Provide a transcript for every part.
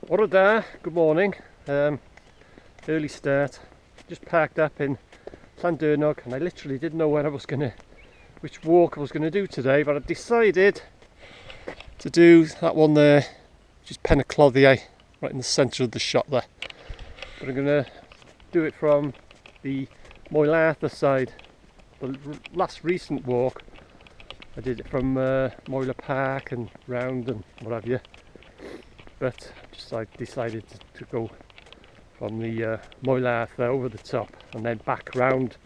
Cloddiau, good morning. Early start. Just parked up in Cloddiau and I literally didn't know which walk I was gonna do today, but I decided to do that one there, which is Cloddiau, right in the centre of the shot there. But I'm gonna do it from the Moel side. The last recent walk, I did it from Moel Park and round and what have you. But I decided to go from the Moel over the top and then back round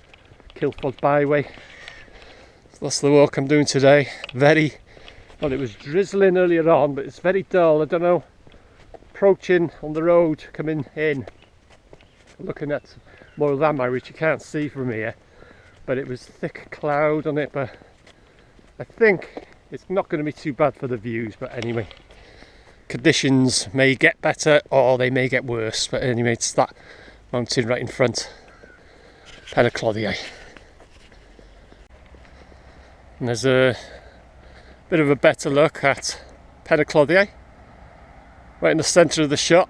Cilford Byway. So that's the walk I'm doing today. Well, it was drizzling earlier on, but it's very dull. I don't know, approaching on the road, coming in, looking at Moel, which you can't see from here, but it was thick cloud on it, but I think it's not going to be too bad for the views. But anyway, conditions may get better or they may get worse, but anyway, it's that mountain right in front, Cloddiau. And there's a bit of a better look at Cloddiau, right in the centre of the shot.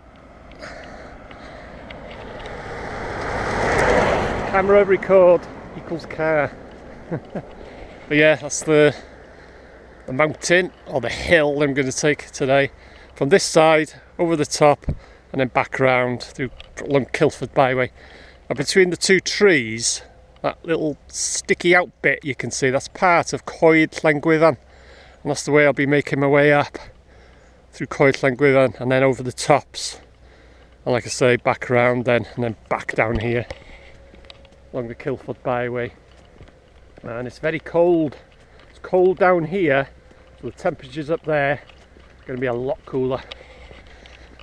Camera record equals car. But yeah, that's the mountain or the hill I'm going to take today. From this side, over the top, and then back round through along Cilford Byway. And between the two trees, that little sticky out bit you can see, that's part of Clwydian. And that's the way I'll be making my way up through Clwydian and then over the tops. And like I say, back round then, and then back down here along the Cilford Byway. And it's very cold. It's cold down here, so the temperature's up there going to be a lot cooler,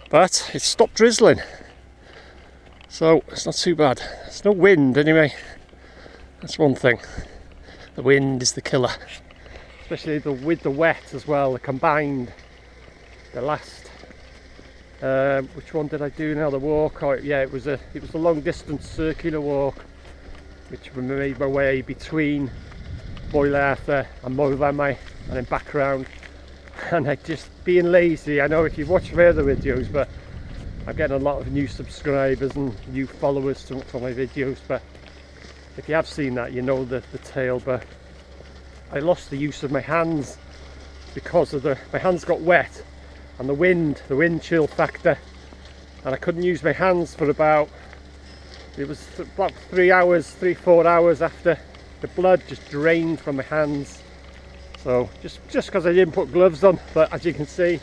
but it's stopped drizzling, so it's not too bad. There's no wind anyway, that's one thing. The wind is the killer, especially with the wet as well, the combined. The last which one did I do now? The walk, yeah, it was a long distance circular walk which made my way between Moel and Moel and then back around. And I just being lazy. I know if you've watched my other videos, but I'm getting a lot of new subscribers and new followers for my videos, but if you have seen that, you know the tale. But I lost the use of my hands because of my hands got wet and the wind chill factor, and I couldn't use my hands for about 3-4 hours after the blood just drained from my hands. So just because I didn't put gloves on, but as you can see,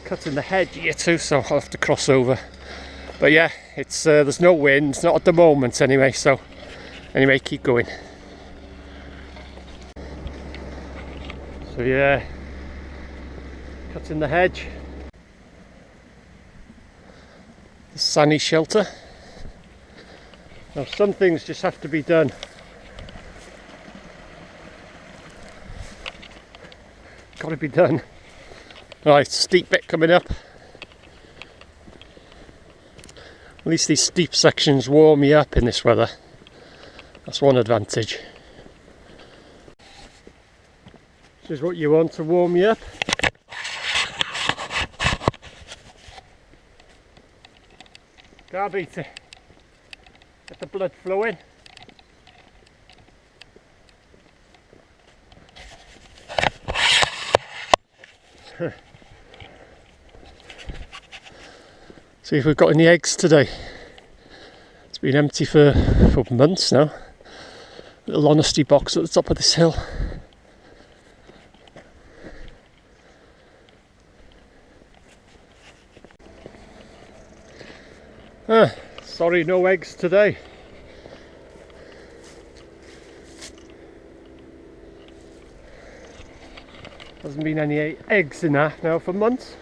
cutting the hedge here too, so I'll have to cross over. But yeah, it's there's no wind, not at the moment anyway. So anyway, keep going. So yeah, cutting the hedge. The sunny shelter. Now some things just have to be done. Got to be done. Right, steep bit coming up. At least these steep sections warm me up in this weather. That's one advantage. This is what you want to warm you up. Can't beat it. Get the blood flowing. See if we've got any eggs today. It's been empty for months now. Little honesty box at the top of this hill. Sorry, no eggs today. Hasn't been any eggs in that now for months.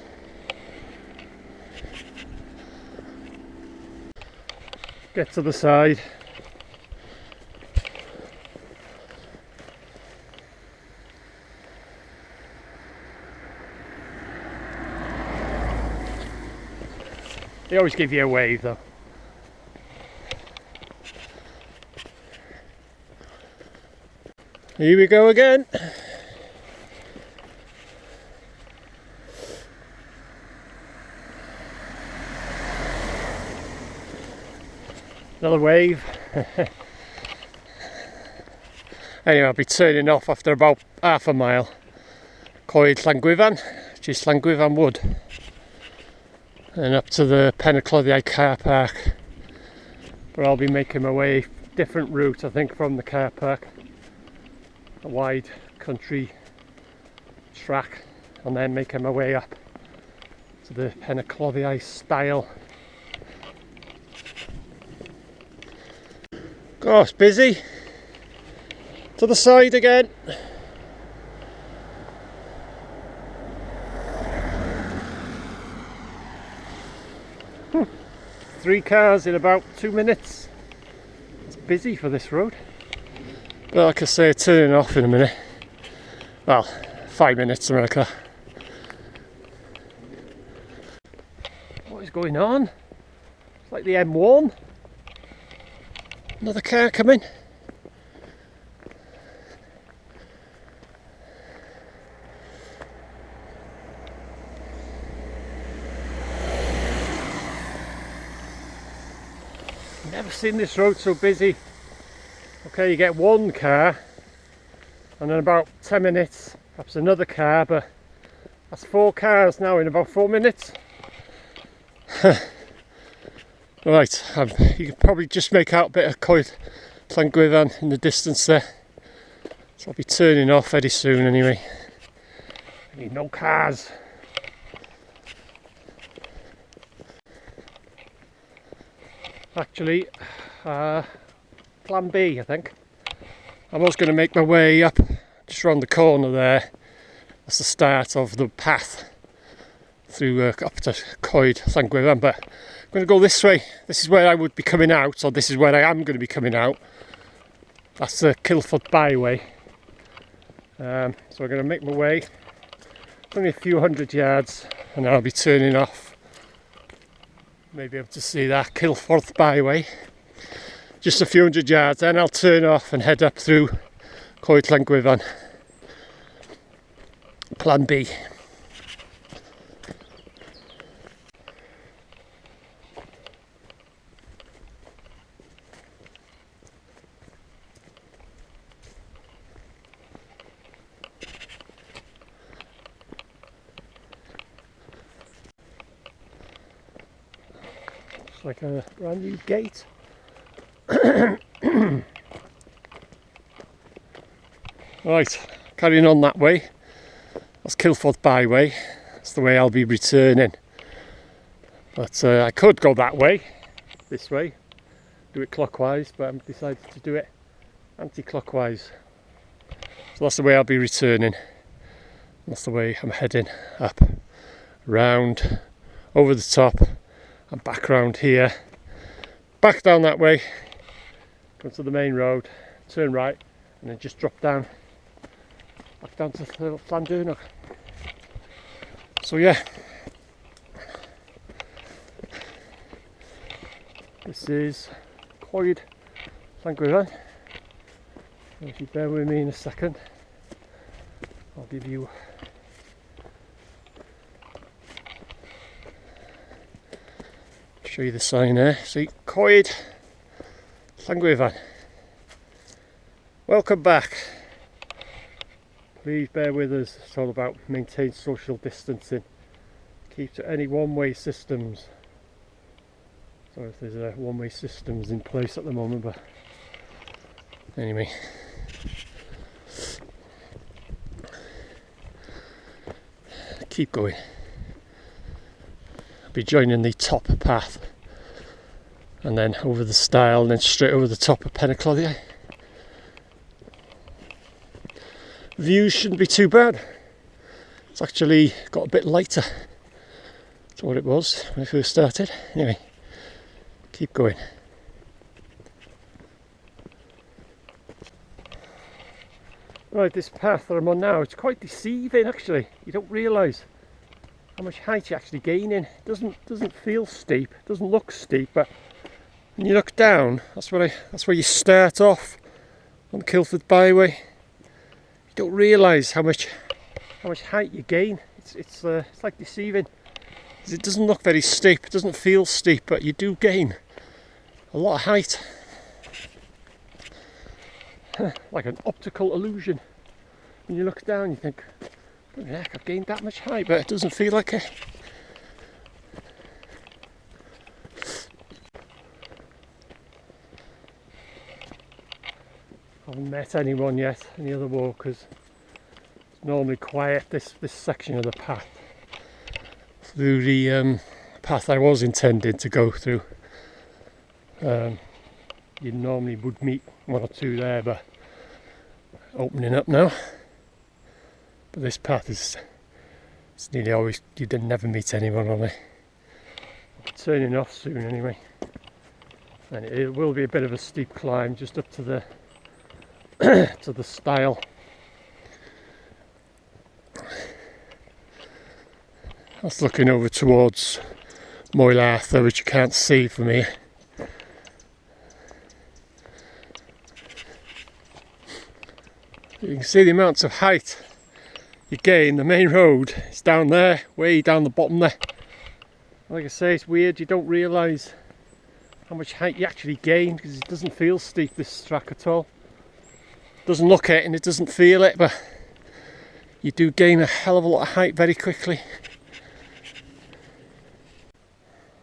Get to the side. They always give you a wave though. Here we go again. Another wave. Anyway, I'll be turning off after about half a mile. Clwydian, which is Clwydian Wood. And up to the Cloddiau car park. But I'll be making my way different route, I think, from the car park. A wide country track, and then making my way up to the Cloddiau style. Gosh, busy. To the side again. Three cars in about 2 minutes. It's busy for this road. But like I say, turning off in a minute. Well, 5 minutes, America. What is going on? It's like the M1. Another car coming. Never seen this road so busy. Okay, you get one car, and then about 10 minutes, perhaps another car, but that's 4 cars now in about 4 minutes. Right, you can probably just make out a bit of Clwydian in the distance there. So I'll be turning off very soon anyway. I need no cars. Actually, plan B, I think. I was going to make my way up just around the corner there. That's the start of the path through up to Clwydian, but I'm going to go this way. This is where I would be coming out, or this is where I am going to be coming out. That's the Kilfoot byway. So I'm going to make my way. It's only a few hundred yards, and I'll be turning off. Maybe able to see that Kilfoot byway. Just a few hundred yards, then I'll turn off and head up through Clwydian. Plan B. It's like a brand new gate. Right, carrying on that way. That's Kilfoot byway. That's the way I'll be returning. But I could go that way, this way, do it clockwise, but I've decided to do it anti-clockwise. So that's the way I'll be returning. That's the way I'm heading up, round, over the top, and back round here, back down that way, go to the main road, turn right, and then just drop down, back down to Llandudno. So yeah, this is Clwydian. If you bear with me in a second, I'll give you show you the sign there. See, Clwydian. Welcome back. Please bear with us. It's all about maintain social distancing. Keep to any one-way systems. Sorry if there's one-way systems in place at the moment, but anyway. Keep going. I'll be joining the top path, and then over the stile, and then straight over the top of Cloddiau. Views shouldn't be too bad. It's actually got a bit lighter to what it was when I first started. Anyway, keep going. Right, this path that I'm on now, it's quite deceiving actually. You don't realise how much height you're actually gaining. It doesn't feel steep, it doesn't look steep, but when you look down, that's where you start off on the Kilfoot byway. You don't realise how much height you gain. It's like deceiving. It doesn't look very steep, it doesn't feel steep, but you do gain a lot of height. Like an optical illusion. When you look down, you think, oh, heck, I've gained that much height, but it doesn't feel like it. I haven't met anyone yet, any other walkers. It's normally quiet, this section of the path. Through the path I was intending to go through. You normally would meet one or two there, but opening up now. But this path is, it's nearly always, you didn't never meet anyone on it. I'll be turning off soon anyway. And it will be a bit of a steep climb just up to the to the stile. I was looking over towards Moel, which you can't see from here. You can see the amounts of height you gain. The main road is down there, way down the bottom there. Like I say, it's weird, you don't realise how much height you actually gain because it doesn't feel steep, this track at all. Doesn't look it and it doesn't feel it, but you do gain a hell of a lot of height very quickly.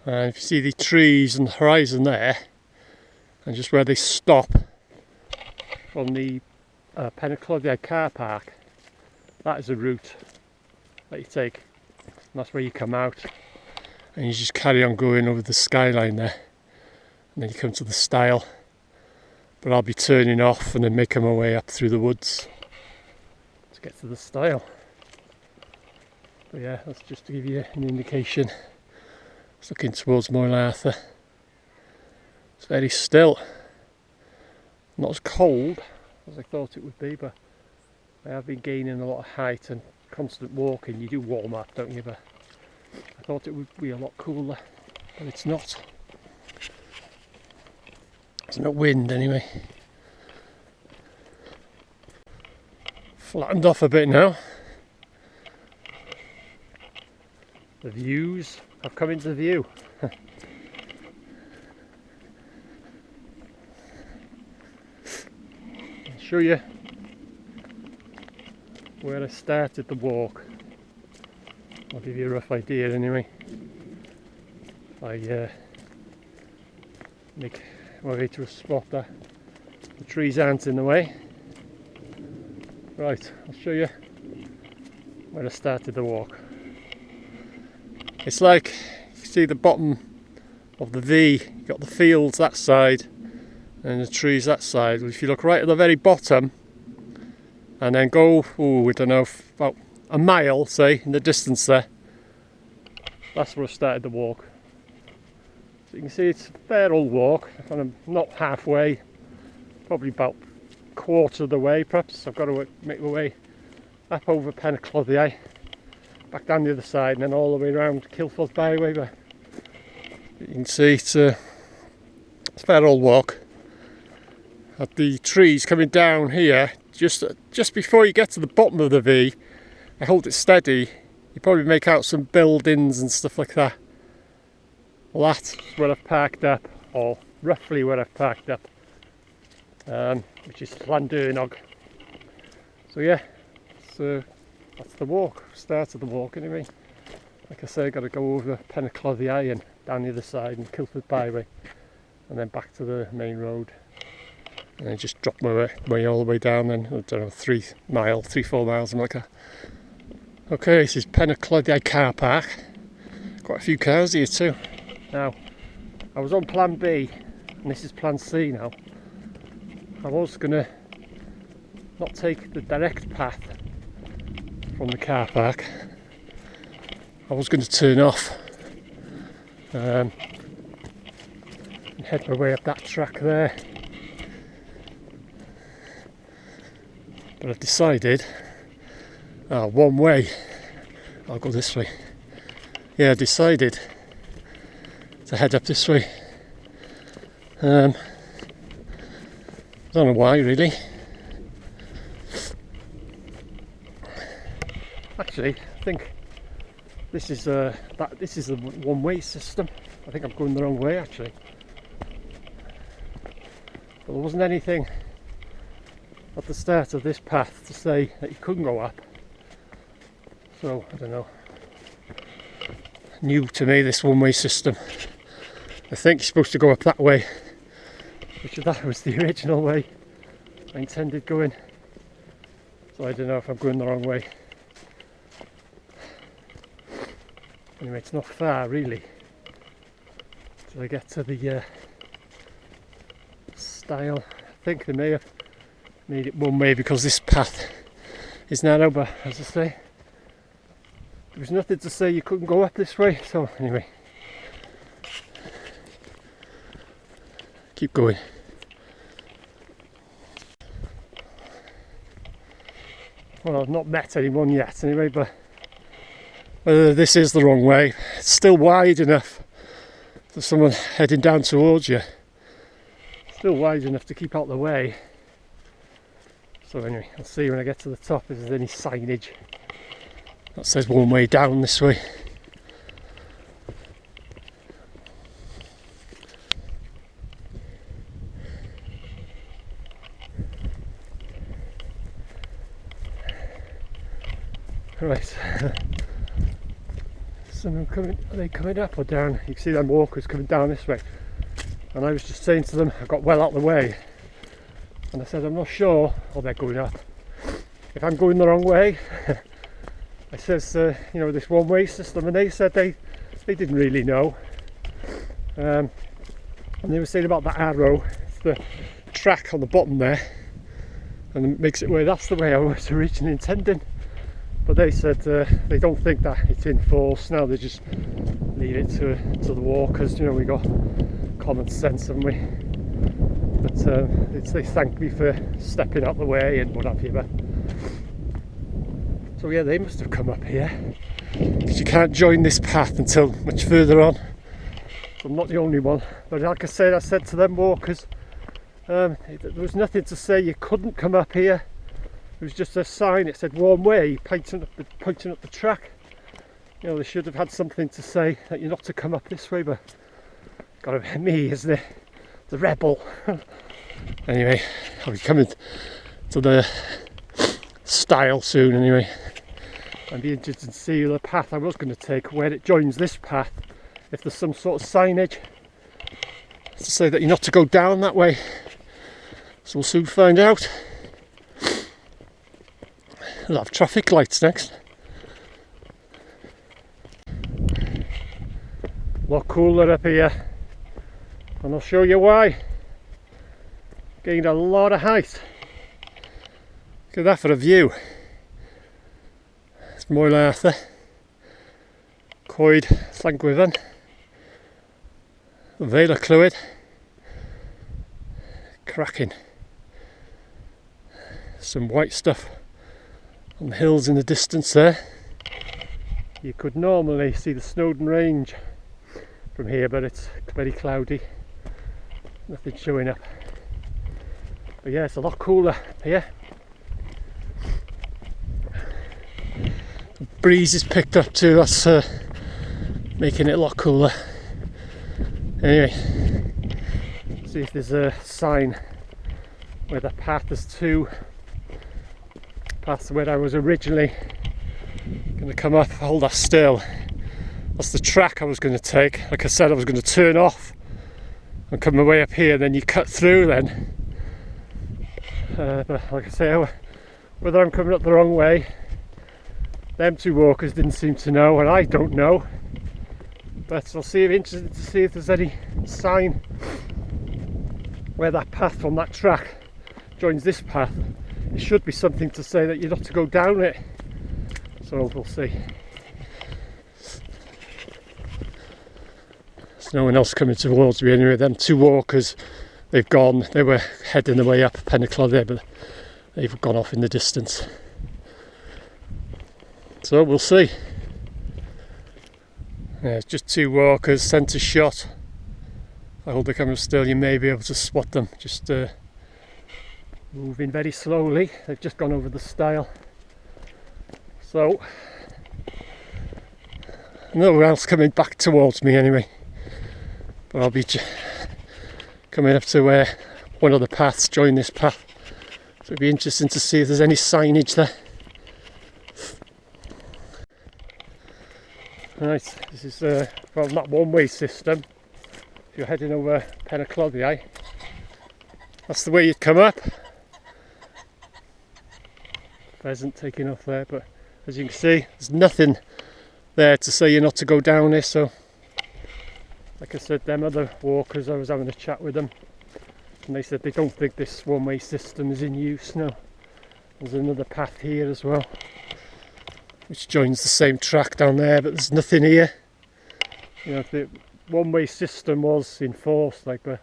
And if you see the trees and the horizon there, and just where they stop from the Cloddiau car park, that is a route that you take. And that's where you come out and you just carry on going over the skyline there, and then you come to the stile. But I'll be turning off and then making my way up through the woods to get to the stile. But yeah, that's just to give you an indication. It's looking towards Moel. It's very still. Not as cold as I thought it would be, but I have been gaining a lot of height and constant walking. You do warm up, don't you? But I thought it would be a lot cooler, but it's not. There's no wind anyway. Flattened off a bit now. The views have come into view. I'll show you where I started the walk. I'll give you a rough idea anyway. If I make my way to a spot that the trees aren't in the way. Right, I'll show you where I started the walk. It's like, you see the bottom of the V, you've got the fields that side and the trees that side. Well, if you look right at the very bottom and then go, I don't know, about a mile, say, in the distance there, that's where I started the walk. So you can see it's a fair old walk, and I'm not halfway, probably about a quarter of the way perhaps. I've got to make my way up over Cloddiau, back down the other side, and then all the way around Kilforth Byway. But you can see it's a fair old walk. At the trees coming down here, just before you get to the bottom of the V, I hold it steady, you probably make out some buildings and stuff like that. Well, that's where I've parked up, or roughly where I've parked up, which is Cloddiau. So yeah, that's the walk, start of the walk anyway. Like I say, I've got to go over Cloddiau and down the other side and Kilforth Byway, and then back to the main road, and then just drop my way all the way down. Then I don't know, 3-4 miles, something like that. Okay, this is Cloddiau car park. Quite a few cars here too. Now, I was on plan B, and this is plan C now. I was gonna not take the direct path from the car park. I was going to turn off and head my way up that track there. But I've decided, one way, I'll go this way. Yeah, I decided to head up this way. I don't know why really. Actually, I think this is a one-way system. I think I'm going the wrong way actually. but there wasn't anything at the start of this path to say that you couldn't go up. So I don't know, new to me, this one-way system. I think you're supposed to go up that way, which that was the original way I intended going, so I don't know if I'm going the wrong way. Anyway, it's not far really till I get to the stile. I think they may have made it one way because this path is narrow, but as I say, there was nothing to say you couldn't go up this way, so anyway, keep going. Well, I've not met anyone yet anyway, but whether this is the wrong way, it's still wide enough for someone heading down towards you. Still wide enough to keep out the way. So anyway, I'll see when I get to the top if there's any signage that says one way down this way. Right. Someone coming, are they coming up or down? You can see them walkers coming down this way. And I was just saying to them, I got well out of the way. And I said, I'm not sure. Oh, they're going up. If I'm going the wrong way, I says, you know, this one-way system. And they said they didn't really know. And they were saying about that arrow, it's the track on the bottom there. And it makes it where that's the way I was originally intending. But they said they don't think that it's in force now. They just leave it to the walkers. You know, we got common sense, haven't we? But they thanked me for stepping out the way and what have you. But so yeah, they must have come up here because you can't join this path until much further on. So I'm not the only one. But like I said to them walkers, there was nothing to say you couldn't come up here. It was just a sign. It said one way, pointing up the track. You know, they should have had something to say that you're not to come up this way, but gotta be me as the rebel. Anyway, I'll be coming to the stile soon anyway. I'd be interested to see the path I was going to take, where it joins this path, if there's some sort of signage to say that you're not to go down that way. So we'll soon find out. We'll have traffic lights next. A lot cooler up here, and I'll show you why. Gained a lot of height. Look at that for a view. It's Moel, Clwydian, Famau, Clwydian. Cracking. Some white stuff on the hills in the distance there. You could normally see the Snowdon Range from here, but it's very cloudy. Nothing showing up. But yeah, it's a lot cooler here. The breeze is picked up too, that's making it a lot cooler. Anyway, see if there's a sign where the path is to. Path where I was originally going to come up. Hold that still. That's the track I was going to take. Like I said, I was going to turn off and come my way up here, then you cut through then. But like I say, whether I'm coming up the wrong way, them two walkers didn't seem to know, and I don't know. But I'll see, interested to see if there's any sign where that path from that track joins this path. There should be something to say that you're not to go down it. So we'll see. There's no one else coming towards me anyway. Them two walkers, they've gone. They were heading their way up Cloddiau, but they've gone off in the distance. So we'll see. Yeah, it's just two walkers, centre shot. If I hold the camera still, you may be able to spot them. Just moving very slowly. They've just gone over the stile. So no one else coming back towards me anyway. But I'll be coming up to where one of the paths join this path, so it'd be interesting to see if there's any signage there. Right, this is well, not one-way system. If you're heading over Cloddiau, that's the way you'd come up. Pheasant taking off there, but as you can see, there's nothing there to say you're not to go down this. So, like I said, them other walkers, I was having a chat with them, and they said they don't think this one-way system is in use now. There's another path here as well, which joins the same track down there, but there's nothing here. You know, if the one-way system was enforced, like, but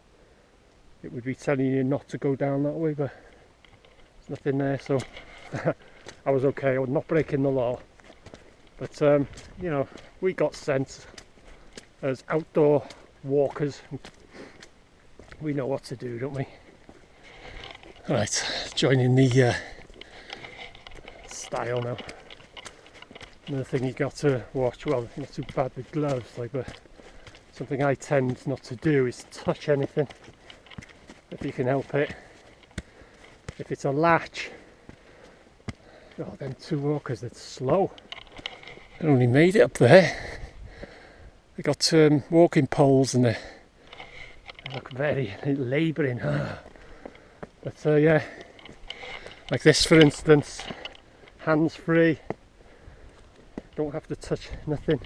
it would be telling you not to go down that way, but there's nothing there, so I was okay. I was not breaking the law. But you know, we got sent as outdoor walkers. We know what to do, don't we? Right, joining the style now. Another thing you got to watch, well, not too bad with gloves, like, but something I tend not to do is touch anything if you can help it. If it's a latch, oh, them two walkers, they're slow. They only made it up there. They got walking poles and they look very labouring. But yeah, like this for instance, hands free. Don't have to touch nothing.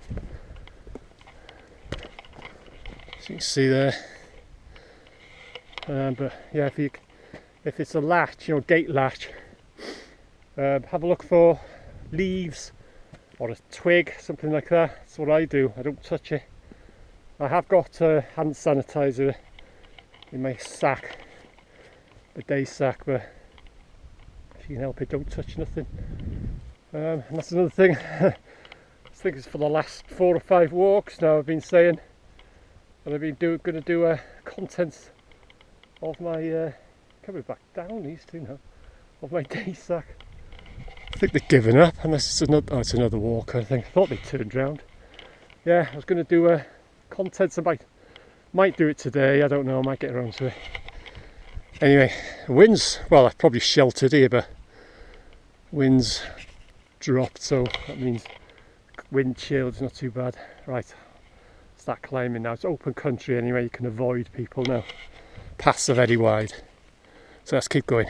As you can see there. But yeah, if it's a latch, you know, gate latch, have a look for leaves or a twig, something like that. That's what I do. I don't touch it. I have got hand sanitizer in my sack, a day sack, but if you can help it, don't touch nothing. And that's another thing. I think it's for the last 4 or 5 walks now I've been saying, and I've been going to do contents of my coming back down these two now, of my day sack. I think they've given up, unless it's another. Oh, it's another walker. I think. I thought they turned round. Yeah, I was going to do contents. I might do it today. I don't know. I might get around to it. Anyway, winds. Well, I've probably sheltered here, but winds dropped, so that means wind chill is not too bad. Right, start climbing now. It's open country anyway. You can avoid people now. Paths are very wide, so let's keep going.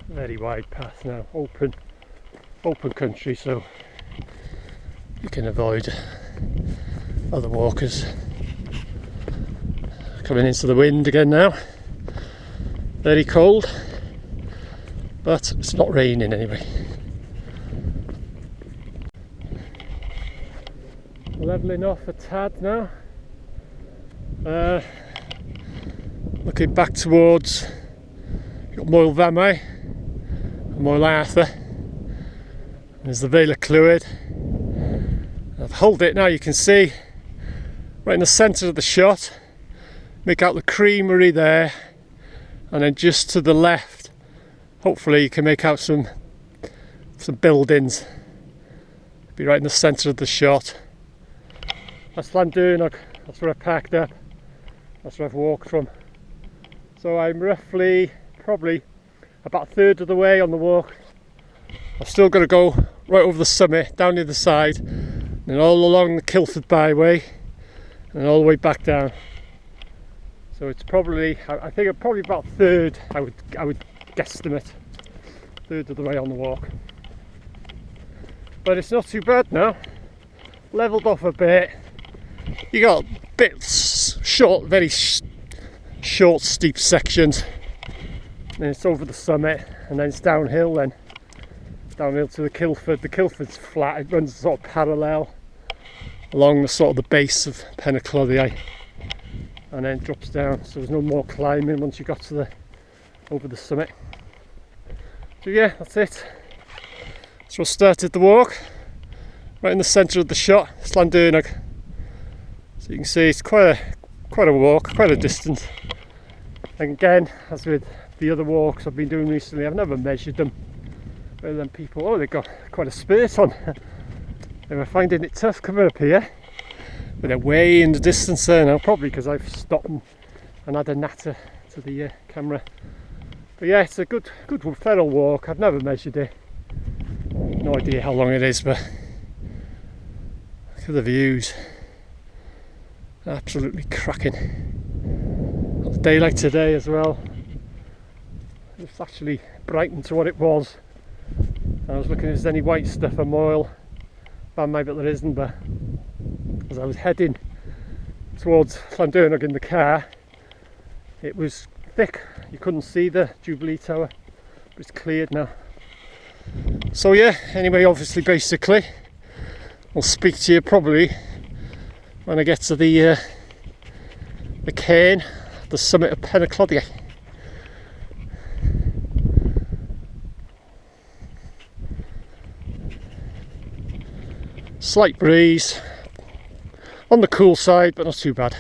Very wide path now, open country, so you can avoid other walkers. Coming into the wind again now, very cold, but it's not raining anyway. Levelling off a tad now, looking back towards, you've got Moel Famau, Moel Arthur, there's the Vale of Clwyd. I've held it now, you can see right in the centre of the shot, make out the creamery there, and then just to the left, hopefully you can make out some buildings. Be right in the centre of the shot. That's Llandudnog, that's where I packed up, that's where I've walked from. So I'm roughly, probably about a third of the way on the walk. I've still got to go right over the summit, down the other side, and all along the Kilford byway, and all the way back down. So it's probably, I think I'm probably about a third, I would guesstimate, third of the way on the walk. But it's not too bad now, levelled off a bit. You got bits short, very short steep sections, then it's over the summit, and then it's downhill then. Downhill to the Kilford. The Kilford's flat, it runs sort of parallel along the sort of the base of Cloddiau, and then drops down, so there's no more climbing once you got to over the summit. So yeah, that's it. So I started the walk right in the centre of the shot. It's Llandudnog. So you can see it's quite a walk, quite a distance. And again, as with the other walks I've been doing recently, I've never measured them. But then people, oh, they've got quite a spurt on. They were finding it tough coming up here. But they're way in the distance there now, probably because I've stopped and had a natter to the camera. But yeah, it's a good feral walk. I've never measured it. No idea how long it is, but look at the views. Absolutely cracking. A day like today as well. It's actually brightened to what it was. I was looking if there's any white stuff on Moel. Famau, but there isn't. But as I was heading towards Cloddiau in the car, it was thick. You couldn't see the Jubilee Tower, but it's cleared now. So yeah, anyway, obviously basically I'll speak to you probably when I get to the cairn, the summit of Cloddiau. Slight breeze, on the cool side, but not too bad.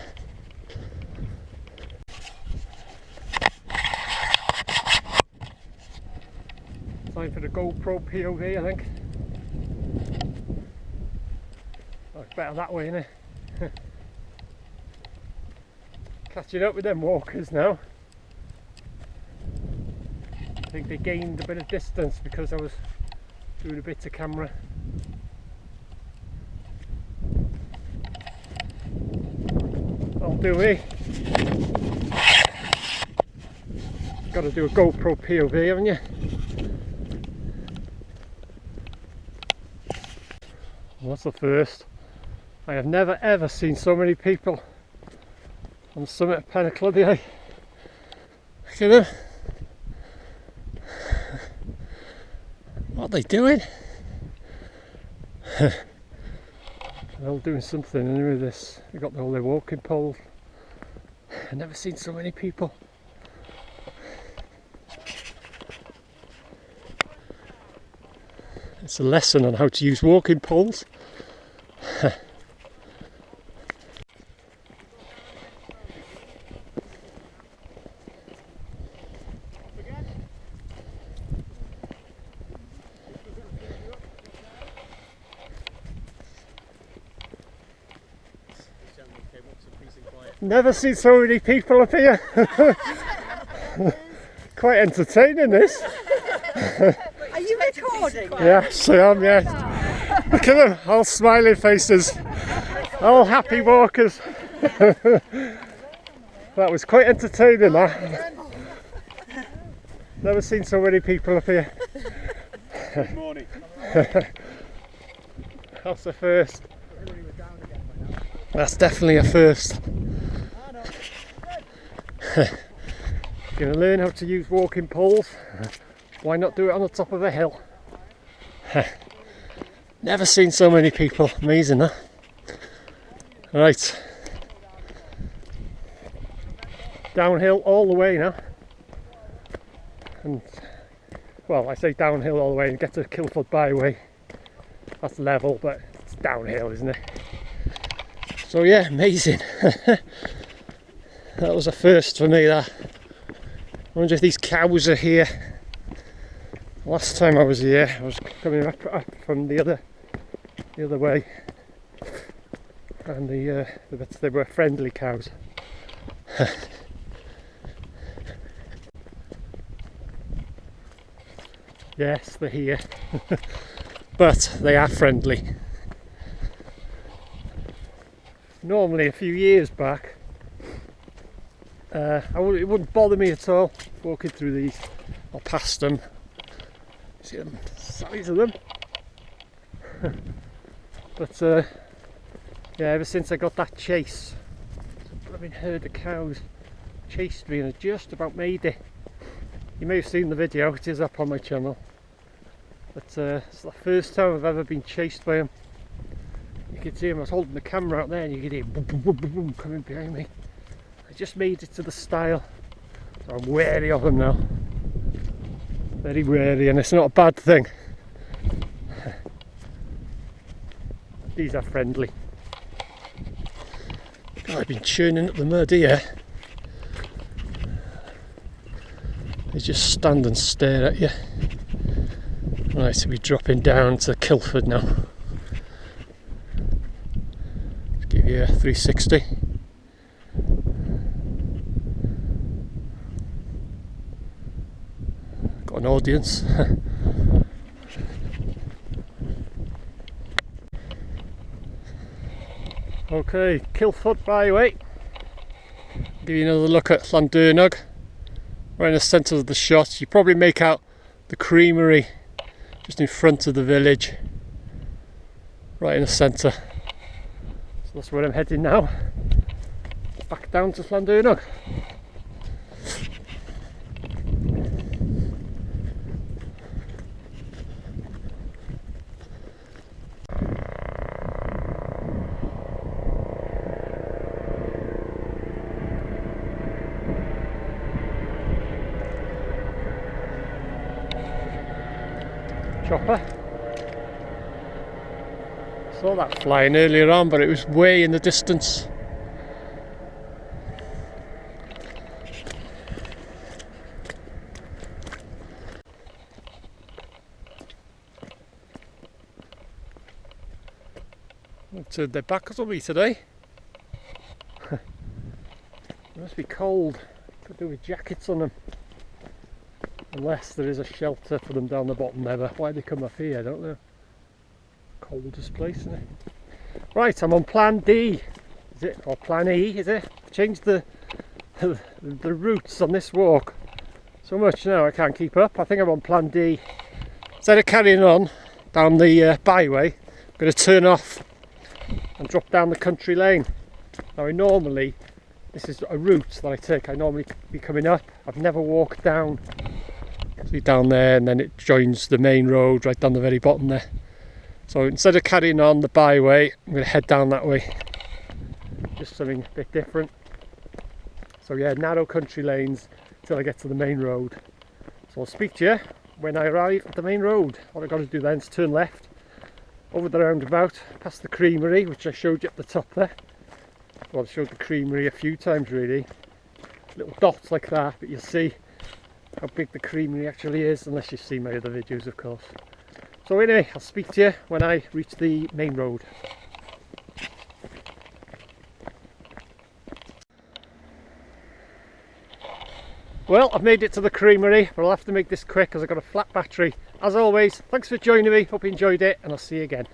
Time for the GoPro POV, I think. Oh, it's better that way, isn't it? Catching up with them walkers now. I think they gained a bit of distance because I was doing a bit of camera. I'll do me. Got to do a GoPro POV, haven't you? Well, that's the first. I have never ever seen so many people on the summit of Cloddiau. Look at them. What are they doing? They're all doing something anyway. This, they got all their walking poles. I've never seen so many people. It's a lesson on how to use walking poles. Never seen so many people up here. Quite entertaining, this. Are you recording? Yes, I am, yeah. Look at them, all smiling faces. All happy walkers. That was quite entertaining, that. Never seen so many people up here. Good morning. That's the first. That's definitely a first. Gonna learn how to use walking poles. Why not do it on the top of a hill? Never seen so many people. Amazing, huh? Right. Downhill all the way now. And well, I say downhill all the way and get to Kilford Byway. That's level, but it's downhill, isn't it? So yeah, amazing. That was a first for me, that. I wonder if these cows are here. Last time I was here, I was coming up from the other way, and they were friendly cows. Yes, they're here, but they are friendly. Normally, a few years back, it wouldn't bother me at all walking through these or past them. See the size of them. But yeah, ever since I got that chase, a blooming herd of cows chased me and I just about made it. You may have seen the video, it is up on my channel. But it's the first time I've ever been chased by them. You can see him, I was holding the camera out there and you could hear boom, boom, boom, boom, boom coming behind me. I just made it to the stile, so I'm wary of them now. Very wary, and it's not a bad thing. These are friendly. God, I've been churning up the mud here. They just stand and stare at you. Right, so we're dropping down to Kilford now. Just give you the 360. Got an audience. Okay, Kilfoot Byway. Give you another look at Llandyrnog. Right in the centre of the shot. You probably make out the creamery just in front of the village. Right in the centre. So that's where I'm heading now. Back down to Llandyrnog. Chopper. Saw that flying earlier on, but it was way in the distance. They've turned their backs on me today. It must be cold. Could do with jackets on them. Unless there is a shelter for them down the bottom there. Why they come up here, I don't know. Coldest place, isn't it? Right, I'm on plan D. Is it? Or plan E, is it? Changed the routes on this walk so much now I can't keep up. I think I'm on plan D. Instead of carrying on down the byway, I'm going to turn off and drop down the country lane. Now this is a route that I take. I normally be coming up. I've never walked down. See down there, and then it joins the main road right down the very bottom there. So instead of carrying on the byway, I'm going to head down that way. Just something a bit different. So yeah, narrow country lanes till I get to the main road. So I'll speak to you when I arrive at the main road. What I've got to do then is turn left over the roundabout, past the creamery, which I showed you at the top there. Well, I showed the creamery a few times really. Little dots like that, but you'll see how big the creamery actually is, unless you've seen my other videos of course. So anyway, I'll speak to you when I reach the main road. Well, I've made it to the creamery, but I'll have to make this quick because I've got a flat battery. As always, thanks for joining me, hope you enjoyed it, and I'll see you again.